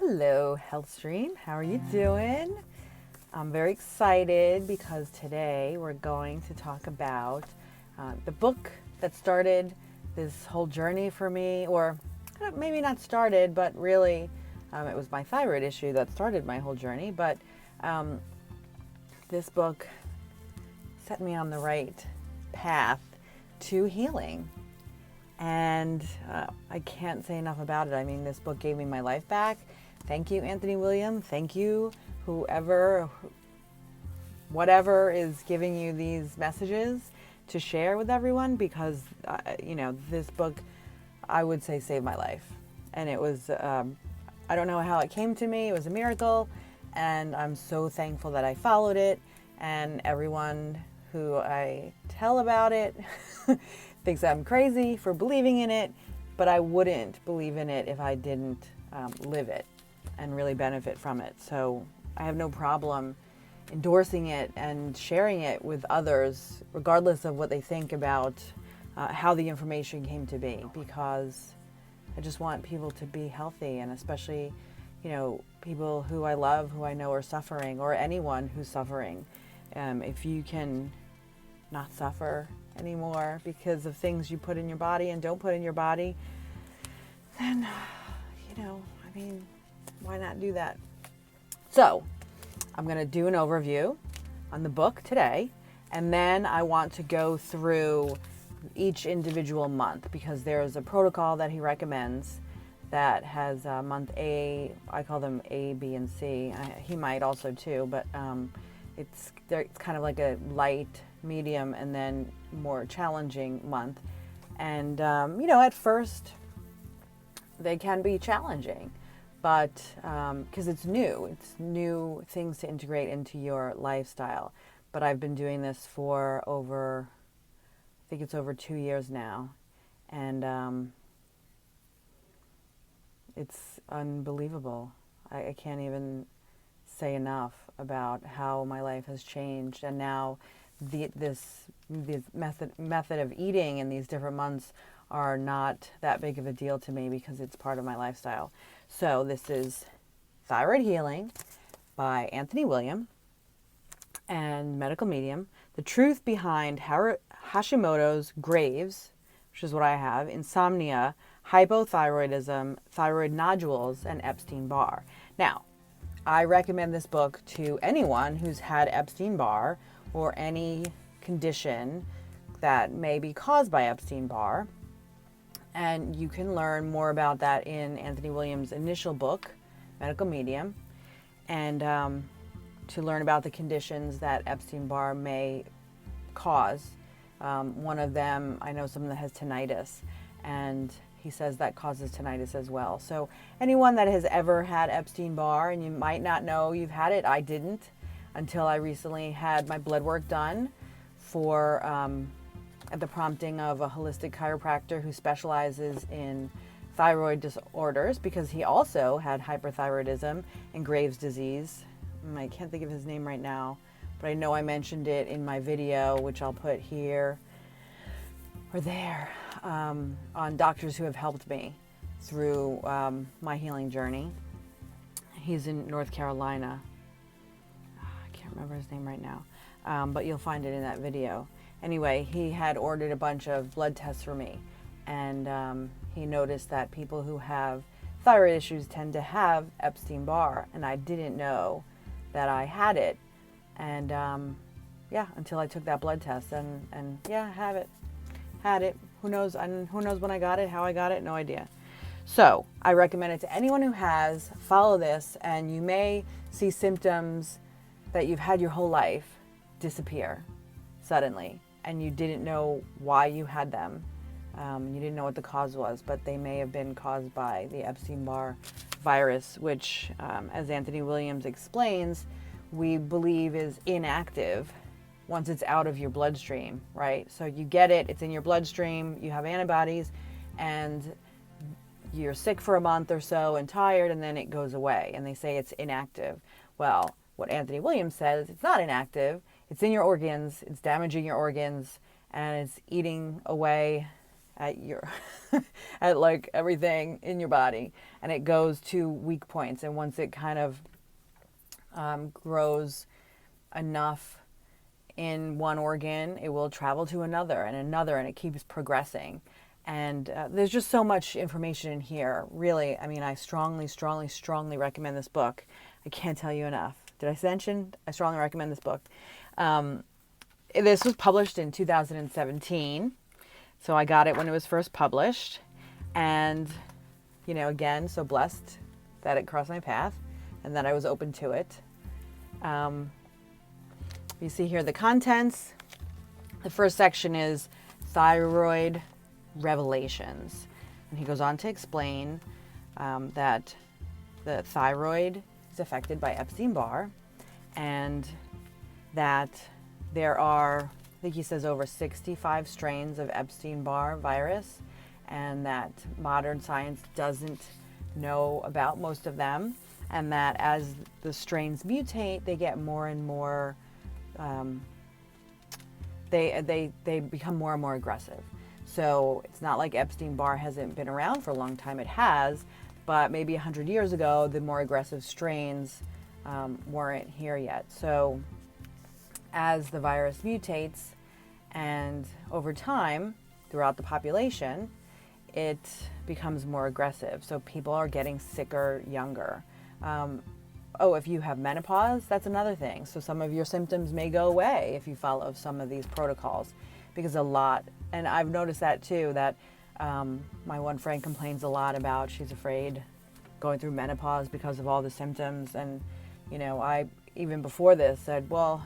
Hello, HealthStream. How are you doing? I'm very excited because today we're going to talk about the book that started this whole journey for me, or maybe not started, but really it was my thyroid issue that started my whole journey. But this book set me on the right path to healing. And I can't say enough about it. I mean, this book gave me my life back. Thank you, Anthony William. Thank you, whatever is giving you these messages to share with everyone, because, this book, I would say, saved my life. And it was, I don't know how it came to me. It was a miracle. And I'm so thankful that I followed it. And everyone who I tell about it thinks I'm crazy for believing in it, but I wouldn't believe in it if I didn't live it and really benefit from it. So I have no problem endorsing it and sharing it with others, regardless of what they think about how the information came to be, because I just want people to be healthy, and especially, people who I love, who I know are suffering, or anyone who's suffering. If you can not suffer anymore because of things you put in your body and don't put in your body, then, why not do that? So I'm going to do an overview on the book today, and then I want to go through each individual month, because there's a protocol that he recommends that has month A. I call them A, B, and C. He might also too, but it's kind of like a light, medium, and then more challenging month. And at first they can be challenging, but because it's new things to integrate into your lifestyle. But I've been doing this for over 2 years now, and it's unbelievable. I can't even say enough about how my life has changed. And now this method of eating in these different months are not that big of a deal to me, because it's part of my lifestyle. So this is Thyroid Healing by Anthony William and Medical Medium: The Truth Behind Hashimoto's, Graves, which is what I have, insomnia, hypothyroidism, thyroid nodules, and Epstein-Barr. Now, I recommend this book to anyone who's had Epstein-Barr or any condition that may be caused by Epstein-Barr. And you can learn more about that in Anthony Williams' initial book, Medical Medium, and to learn about the conditions that Epstein-Barr may cause. One of them, I know someone that has tinnitus, and he says that causes tinnitus as well. So anyone that has ever had Epstein-Barr, and you might not know you've had it, I didn't until I recently had my blood work done for at the prompting of a holistic chiropractor who specializes in thyroid disorders, because he also had hyperthyroidism and Graves' disease. I can't think of his name right now, but I know I mentioned it in my video, which I'll put here or there, on doctors who have helped me through my healing journey. He's in North Carolina. I can't remember his name right now, but you'll find it in that video. Anyway, he had ordered a bunch of blood tests for me, and he noticed that people who have thyroid issues tend to have Epstein-Barr, and I didn't know that I had it. And until I took that blood test, and I had it. Who knows when I got it, how I got it, no idea. So I recommend it to anyone who has. Follow this, and you may see symptoms that you've had your whole life disappear suddenly, and you didn't know why you had them. You didn't know what the cause was, but they may have been caused by the Epstein-Barr virus, which, as Anthony Williams explains, we believe is inactive once it's out of your bloodstream, right? So you get it, it's in your bloodstream, you have antibodies, and you're sick for a month or so and tired, and then it goes away, and they say it's inactive. Well, what Anthony Williams says, it's not inactive, it's in your organs, it's damaging your organs, and it's eating away at your at like everything in your body, and it goes to weak points. And once it kind of grows enough in one organ, it will travel to another and another, and it keeps progressing. And there's just so much information in here. Really, I mean, I strongly, strongly, strongly recommend this book. I can't tell you enough. Did I mention? I strongly recommend this book. This was published in 2017. So I got it when it was first published. And, you know, again, so blessed that it crossed my path and that I was open to it. You see here the contents. The first section is Thyroid Revelations. And he goes on to explain that the thyroid is affected by Epstein-Barr, and that there are, I think he says, over 65 strains of Epstein-Barr virus, and that modern science doesn't know about most of them, and that as the strains mutate, they get more and more, they become more and more aggressive. So it's not like Epstein-Barr hasn't been around for a long time. It has, but maybe 100 years ago, the more aggressive strains weren't here yet. So as the virus mutates and over time throughout the population, it becomes more aggressive. So people are getting sicker younger. If you have menopause, that's another thing. So some of your symptoms may go away if you follow some of these protocols, because a lot, and I've noticed that too, that my one friend complains a lot about, she's afraid going through menopause because of all the symptoms. And, you know, I, even before this, said, well,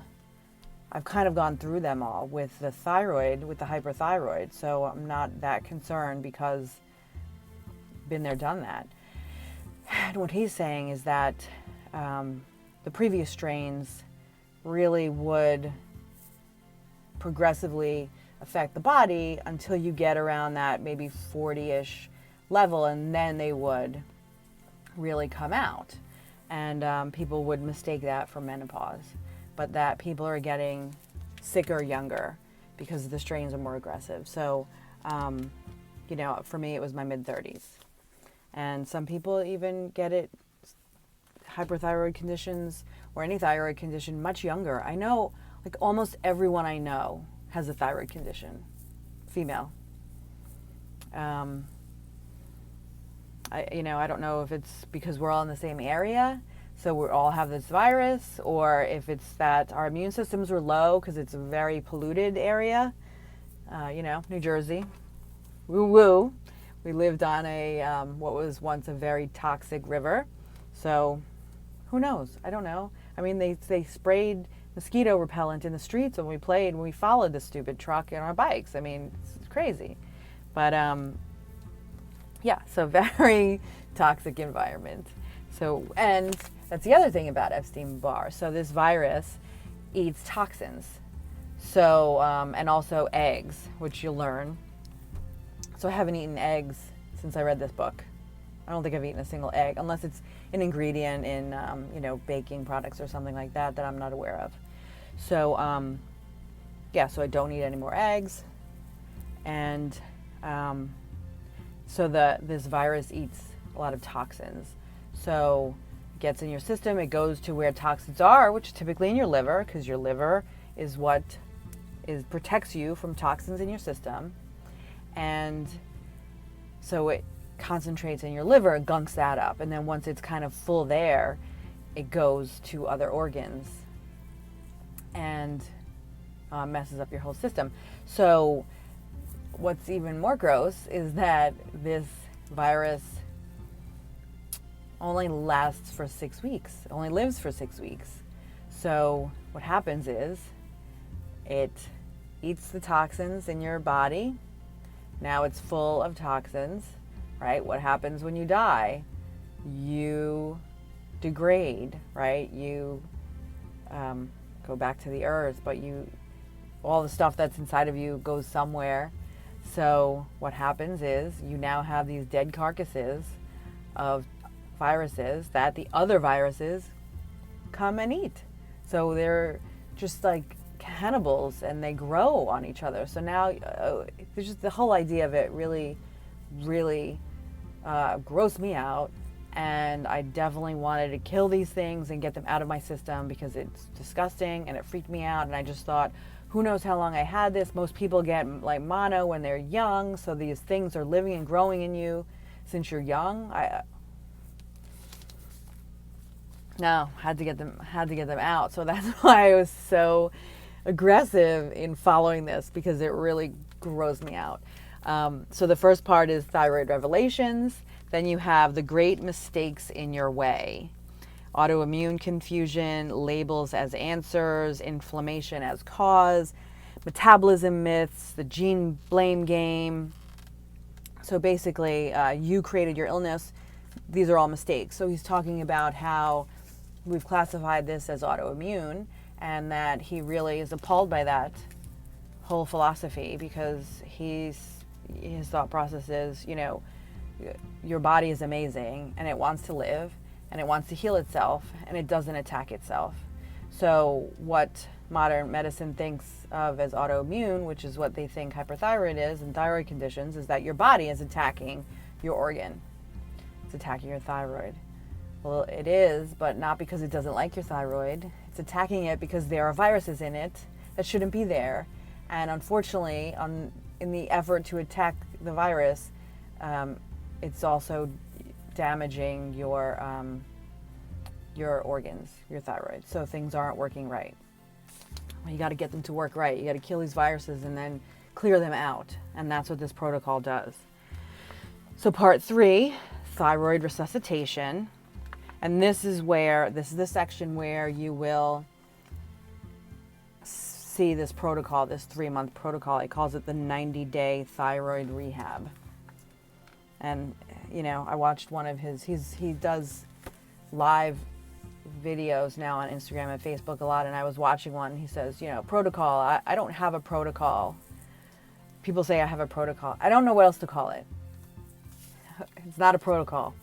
I've kind of gone through them all with the thyroid, with the hyperthyroid. So I'm not that concerned because been there, done that. And what he's saying is that the previous strains really would progressively affect the body until you get around that maybe 40-ish level, and then they would really come out. And people would mistake that for menopause, but that people are getting sicker younger because the strains are more aggressive. So, you know, for me, it was my mid-30s. And some people even get it, hyperthyroid conditions or any thyroid condition, much younger. I know, like, almost everyone I know has a thyroid condition, female. I don't know if it's because we're all in the same area, so we all have this virus, or if it's that our immune systems were low because it's a very polluted area. New Jersey, woo-woo. We lived on a what was once a very toxic river, so who knows? I don't know. I mean, they sprayed mosquito repellent in the streets when we followed the stupid truck on our bikes. I mean, it's crazy. But so very toxic environment. So, and that's the other thing about Epstein-Barr. So this virus eats toxins. So, and also eggs, which you'll learn. So I haven't eaten eggs since I read this book. I don't think I've eaten a single egg, unless it's an ingredient in, baking products or something like that I'm not aware of. So, so I don't eat any more eggs. And this virus eats a lot of toxins. So it gets in your system, it goes to where toxins are, which is typically in your liver, because your liver is what protects you from toxins in your system. And so it concentrates in your liver, gunks that up, and then once it's kind of full there, it goes to other organs and messes up your whole system. So what's even more gross is that this virus only lasts for 6 weeks, only lives for 6 weeks. So what happens is it eats the toxins in your body. Now it's full of toxins, right? What happens when you die? You degrade, right? You go back to the earth, but all the stuff that's inside of you goes somewhere. So what happens is you now have these dead carcasses of viruses that the other viruses come and eat. So they're just like Hannibals and they grow on each other. So now there's just the whole idea of it really, really grossed me out. And I definitely wanted to kill these things and get them out of my system because it's disgusting and it freaked me out. And I just thought, who knows how long I had this? Most people get like mono when they're young. So these things are living and growing in you since you're young. Had to get them out. So that's why I was so aggressive in following this, because it really grows me out. So the first part is thyroid revelations. Then you have the great mistakes in your way. Autoimmune confusion, labels as answers, inflammation as cause, metabolism myths, the gene blame game. So basically, you created your illness. These are all mistakes. So he's talking about how we've classified this as autoimmune, and that he really is appalled by that whole philosophy, because his thought process is, your body is amazing and it wants to live and it wants to heal itself and it doesn't attack itself. So what modern medicine thinks of as autoimmune, which is what they think hyperthyroid is and thyroid conditions, is that your body is attacking your organ. It's attacking your thyroid. Well, it is, but not because it doesn't like your thyroid. It's attacking it because there are viruses in it that shouldn't be there. And unfortunately, in the effort to attack the virus, it's also damaging your organs, your thyroid. So things aren't working right. Well, you got to get them to work right. You got to kill these viruses and then clear them out. And that's what this protocol does. So part 3, thyroid resuscitation. And this is the section where you will see this protocol, this 3-month protocol. He calls it the 90-day thyroid rehab. And, I watched one of he does live videos now on Instagram and Facebook a lot. And I was watching one. He says, protocol. I don't have a protocol. People say I have a protocol. I don't know what else to call it. It's not a protocol.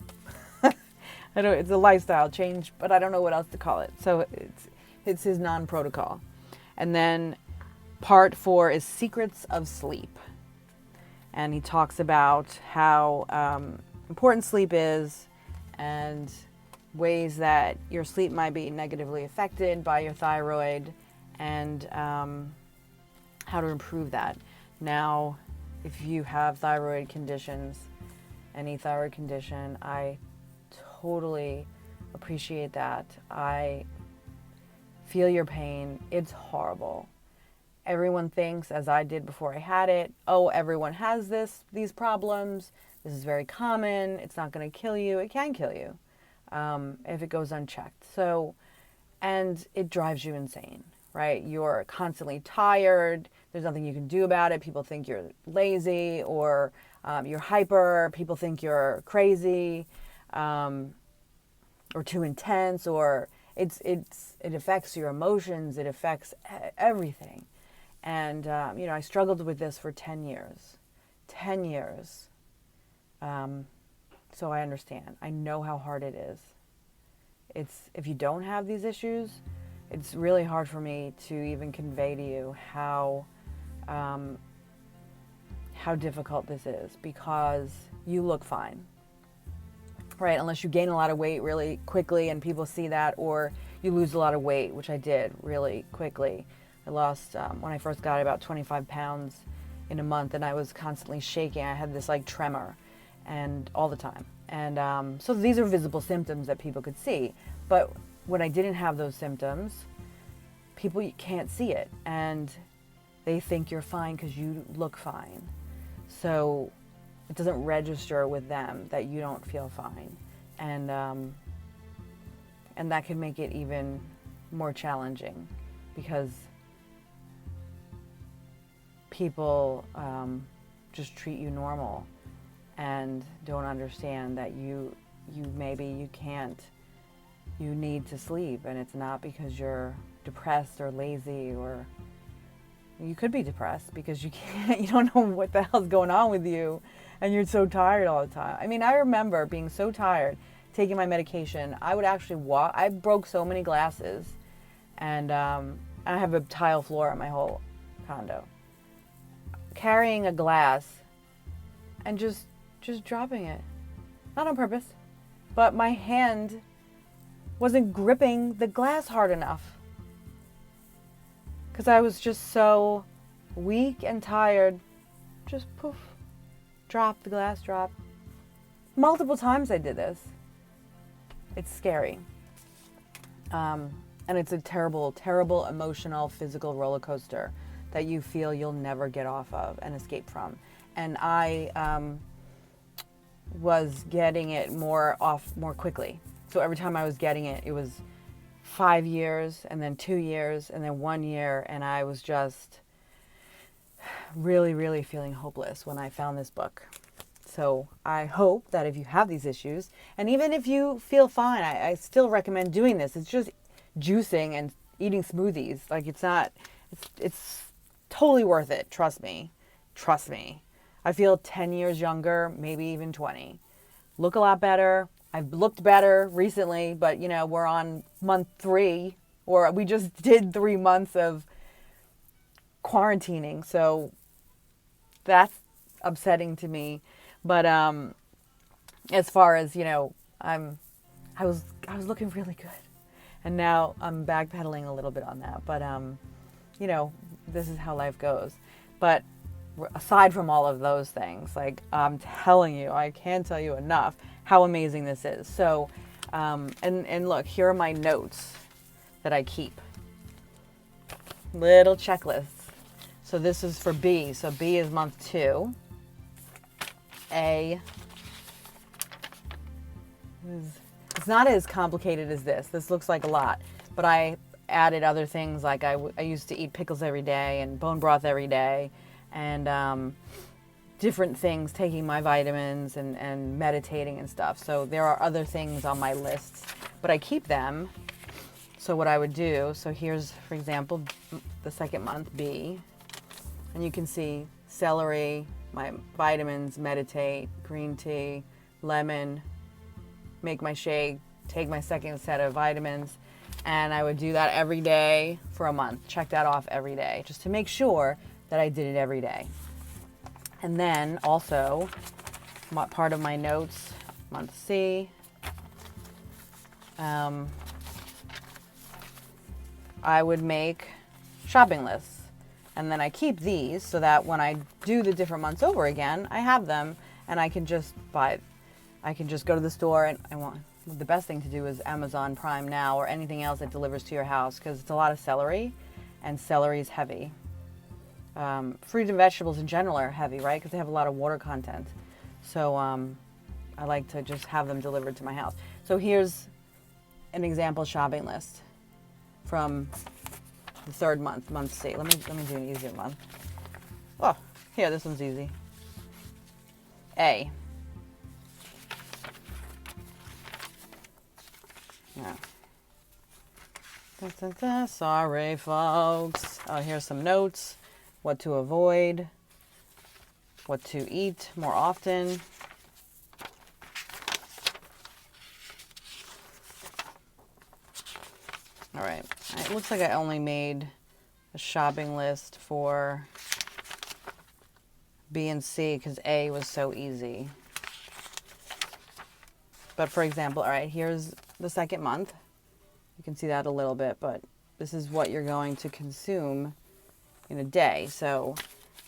It's a lifestyle change, but I don't know what else to call it. So it's his non-protocol. And then part 4 is secrets of sleep. And he talks about how important sleep is and ways that your sleep might be negatively affected by your thyroid, and how to improve that. Now, if you have thyroid conditions, any thyroid condition, I totally appreciate that. I feel your pain. It's horrible. Everyone thinks, as I did before I had it, oh, everyone has these problems. This is very common. It's not going to kill you. It can kill you if it goes unchecked. So, and it drives you insane, right? You're constantly tired. There's nothing you can do about it. People think you're lazy, or you're hyper. People think you're crazy, or too intense, or it affects your emotions. It affects everything. And, I struggled with this for 10 years. 10 years. So I understand. I know how hard it is. If you don't have these issues, it's really hard for me to even convey to you how difficult this is, because you look fine, right? Unless you gain a lot of weight really quickly and people see that, or you lose a lot of weight, which I did really quickly. I lost, when I first got it, about 25 pounds in a month, and I was constantly shaking. I had this tremor and all the time. And so these are visible symptoms that people could see. But when I didn't have those symptoms, people can't see it. And they think you're fine because you look fine. So it doesn't register with them that you don't feel fine. And that can make it even more challenging, because people just treat you normal and don't understand that you can't, you need to sleep. And it's not because you're depressed or lazy, or you could be depressed because you don't know what the hell's going on with you, and you're so tired all the time. I mean, I remember being so tired, taking my medication. I would actually walk. I broke so many glasses, and I have a tile floor in my whole condo. Carrying a glass and just dropping it. Not on purpose, but my hand wasn't gripping the glass hard enough. Because I was just so weak and tired. Just poof, drop, the glass drop. Multiple times I did this. It's scary. And it's a terrible, terrible emotional, physical roller coaster that you feel you'll never get off of and escape from. And I was getting it more quickly. So every time I was getting it, it was 5 years and then 2 years and then 1 year. And I was just really, really feeling hopeless when I found this book. So I hope that if you have these issues, and even if you feel fine, I still recommend doing this. It's just juicing and eating smoothies. Like it's totally worth it. Trust me. Trust me. I feel 10 years younger, maybe even 20. Look a lot better. I've looked better recently, but we're on month 3, or we just did 3 months of quarantining. So that's upsetting to me. But as far as, I was looking really good. And now I'm backpedaling a little bit on that. But, this is how life goes. But aside from all of those things, like I'm telling you, I can't tell you enough how amazing this is. So, and look, here are my notes that I keep. Little checklists. So this is for B. So B is month 2. A. It's not as complicated as this. This looks like a lot, but I added other things like I used to eat pickles every day and bone broth every day, and different things, taking my vitamins and meditating and stuff. So there are other things on my lists, but I keep them. So what I would do, so here's, for example, the second month, B, and you can see celery, my vitamins, meditate, green tea, lemon, make my shake, take my second set of vitamins, and I would do that every day for a month. Check that off every day, just to make sure that I did it every day. And then also, part of my notes, month C, I would make shopping lists. And then I keep these so that when I do the different months over again, I have them and I can just buy. I can just go to the store and the best thing to do is Amazon Prime Now or anything else that delivers to your house, because it's a lot of celery, and celery is heavy. Fruit and vegetables in general are heavy, right? Because they have a lot of water content. So I like to just have them delivered to my house. So here's an example shopping list from the third month, month C. Let me do an easier month. Oh, here, this one's easy. A. Yeah. Sorry, folks. Oh, here's some notes. What to avoid. What to eat more often. All right. It looks like I only made a shopping list for B and C because A was so easy. But for example, all right, here's the second month. You can see that a little bit, but this is what you're going to consume in a day. So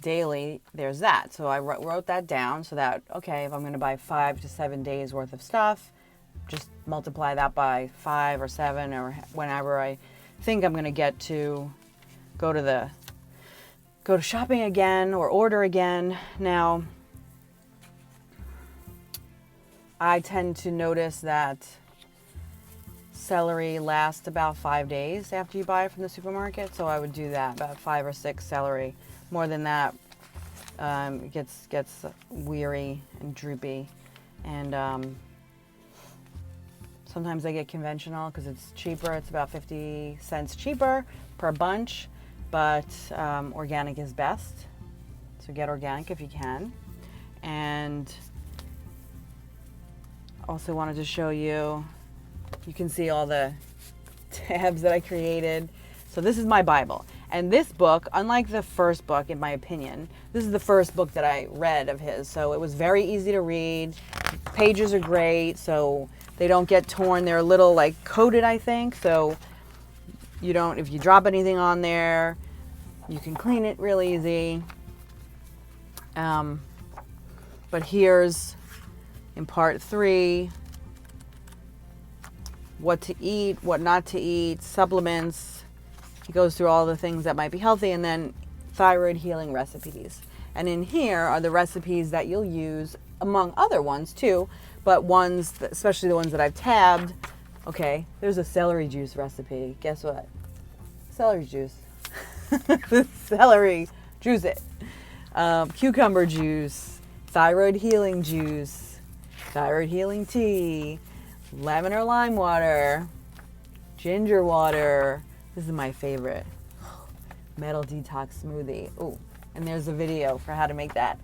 daily, there's that. So I wrote that down so that, okay, if I'm going to buy 5 to 7 days worth of stuff, just multiply that by 5 or 7 or whenever I think I'm going to get to go to shopping again or order again. Now, I tend to notice that celery lasts about 5 days after you buy it from the supermarket. So I would do that, about 5 or 6 celery. More than that, it gets weary and droopy. And sometimes I get conventional because it's cheaper. It's about 50 cents cheaper per bunch, but organic is best. So get organic if you can. And also wanted to show you, you can see all the tabs that I created. So this is my Bible. And this book, unlike the first book, in my opinion, this is the first book that I read of his. So it was very easy to read. Pages are great, so they don't get torn. They're a little like coated, I think. So you don't, if you drop anything on there, you can clean it real easy. But here's in part 3, what to eat, what not to eat, supplements. He goes through all the things that might be healthy, and then thyroid healing recipes. And in here are the recipes that you'll use, among other ones too, but ones, especially the ones that I've tabbed. Okay, there's a celery juice recipe. Guess what? Celery juice. Celery, juice it. Cucumber juice, thyroid healing juice, thyroid healing tea, lemon or lime water, ginger water. This is my favorite. Metal detox smoothie. Oh, and there's a video for how to make that.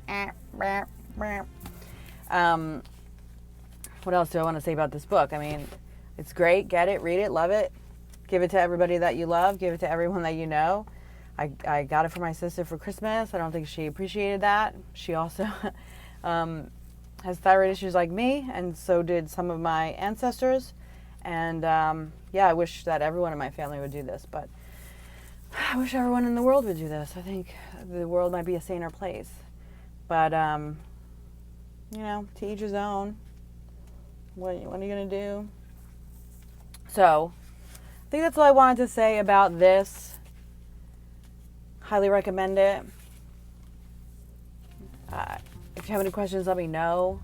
What else do I want to say about this book? I mean, it's great. Get it, read it, love it. Give it to everybody that you love. Give it to everyone that you know. I got it for my sister for Christmas. I don't think she appreciated that. She also has thyroid issues like me, and so did some of my ancestors. And yeah, I wish that everyone in my family would do this, but I wish everyone in the world would do this. I think the world might be a saner place. But, you know, to each his own. What are you going to do? So, I think that's all I wanted to say about this. Highly recommend it. If you have any questions, let me know.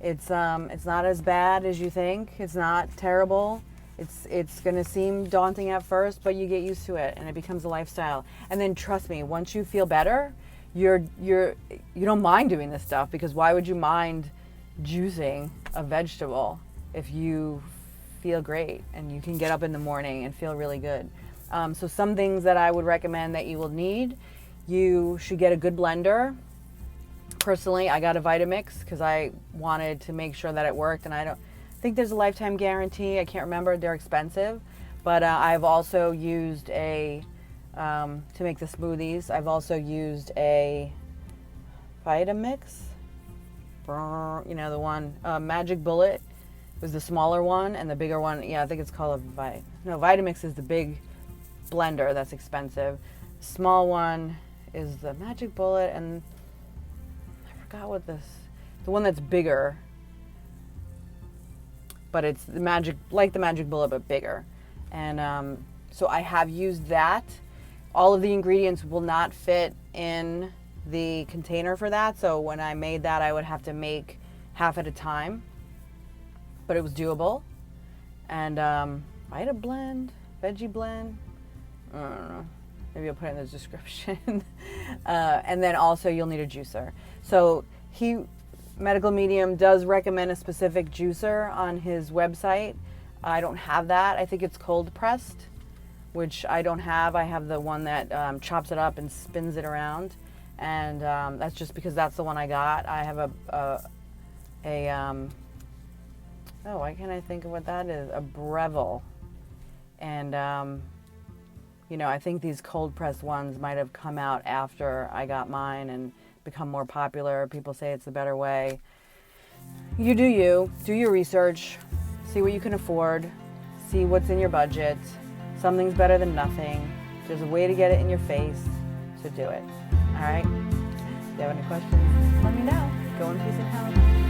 It's not as bad as you think. It's not terrible. It's going to seem daunting at first, but you get used to it and it becomes a lifestyle. And then trust me, once you feel better, you don't mind doing this stuff, because why would you mind juicing a vegetable if you feel great and you can get up in the morning and feel really good? So some things that I would recommend that you will need, you should get a good blender. Personally, I got a Vitamix because I wanted to make sure that it worked, and I don't think there's a lifetime guarantee. I can't remember. They're expensive. But I've also used to make the smoothies, I've also used a Vitamix. You know, the one, Magic Bullet was the smaller one, and the bigger one, yeah, I think it's called Vitamix is the big blender that's expensive. The small one is the Magic Bullet, and the one that's bigger, but it's the Magic Bullet but bigger. And so I have used that. All of the ingredients will not fit in the container for that, so when I made that, I would have to make half at a time, but it was doable. And Vita Blend, Veggie Blend, I don't know, maybe I'll put it in the description. And then also you'll need a juicer. So Medical Medium does recommend a specific juicer on his website. I don't have that. I think it's cold pressed, which I don't have. I have the one that chops it up and spins it around. And that's just because that's the one I got. I have why can't I think of what that is? A Breville. And, you know, I think these cold pressed ones might have come out after I got mine and become more popular. People say it's the better way. You do your research, see what you can afford, see what's in your budget. Something's better than nothing. There's a way to get it in your face, so do it. All right? If you have any questions, let me know. Go in peace and health.